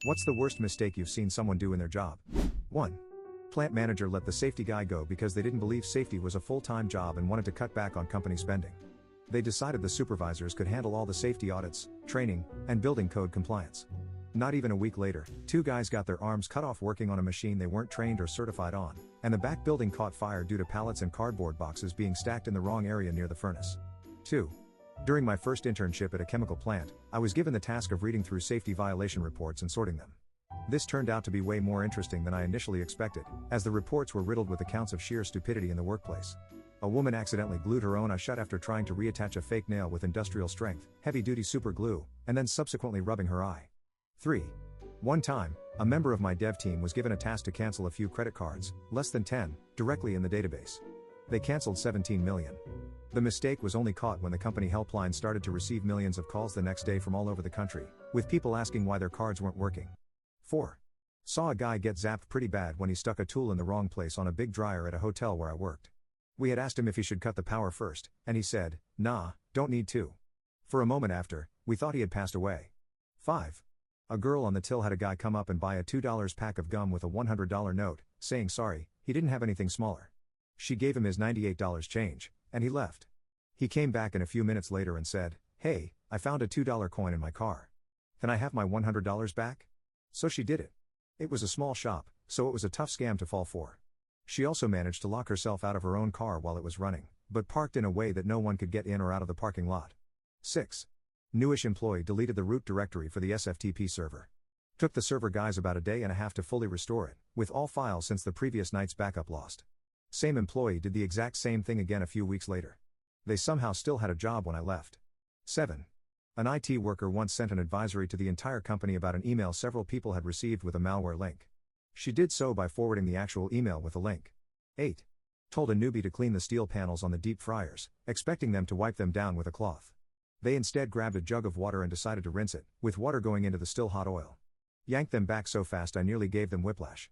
What's the worst mistake you've seen someone do in their job? 1. Plant manager let the safety guy go because they didn't believe safety was a full-time job and wanted to cut back on company spending. They decided the supervisors could handle all the safety audits, training, and building code compliance. Not even a week later, 2 guys got their arms cut off working on a machine they weren't trained or certified on, and the back building caught fire due to pallets and cardboard boxes being stacked in the wrong area near the furnace. 2. During my first internship at a chemical plant, I was given the task of reading through safety violation reports and sorting them. This turned out to be way more interesting than I initially expected, as the reports were riddled with accounts of sheer stupidity in the workplace. A woman accidentally glued her own eye shut after trying to reattach a fake nail with industrial strength, heavy-duty super glue, and then subsequently rubbing her eye. 3. One time, a member of my dev team was given a task to cancel a few credit cards, less than 10, directly in the database. They canceled 17 million. The mistake was only caught when the company helpline started to receive millions of calls the next day from all over the country, with people asking why their cards weren't working. 4. Saw a guy get zapped pretty bad when he stuck a tool in the wrong place on a big dryer at a hotel where I worked. We had asked him if he should cut the power first, and he said, "Nah, don't need to." For a moment after, we thought he had passed away. 5. A girl on the till had a guy come up and buy a $2 pack of gum with a $100 note, saying sorry, he didn't have anything smaller. She gave him his $98 change, and he left. He came back in a few minutes later and said, "Hey, I found a $2 coin in my car. Can I have my $100 back?" So she did it. It was a small shop, so it was a tough scam to fall for. She also managed to lock herself out of her own car while it was running, but parked in a way that no one could get in or out of the parking lot. 6. Newish employee deleted the root directory for the SFTP server. Took the server guys about a day and a half to fully restore it, with all files since the previous night's backup lost. Same employee did the exact same thing again a few weeks later. They somehow still had a job when I left. 7. An IT worker once sent an advisory to the entire company about an email several people had received with a malware link. She did so by forwarding the actual email with a link. 8. Told a newbie to clean the steel panels on the deep fryers, expecting them to wipe them down with a cloth. They instead grabbed a jug of water and decided to rinse it, with water going into the still hot oil. Yanked them back so fast I nearly gave them whiplash.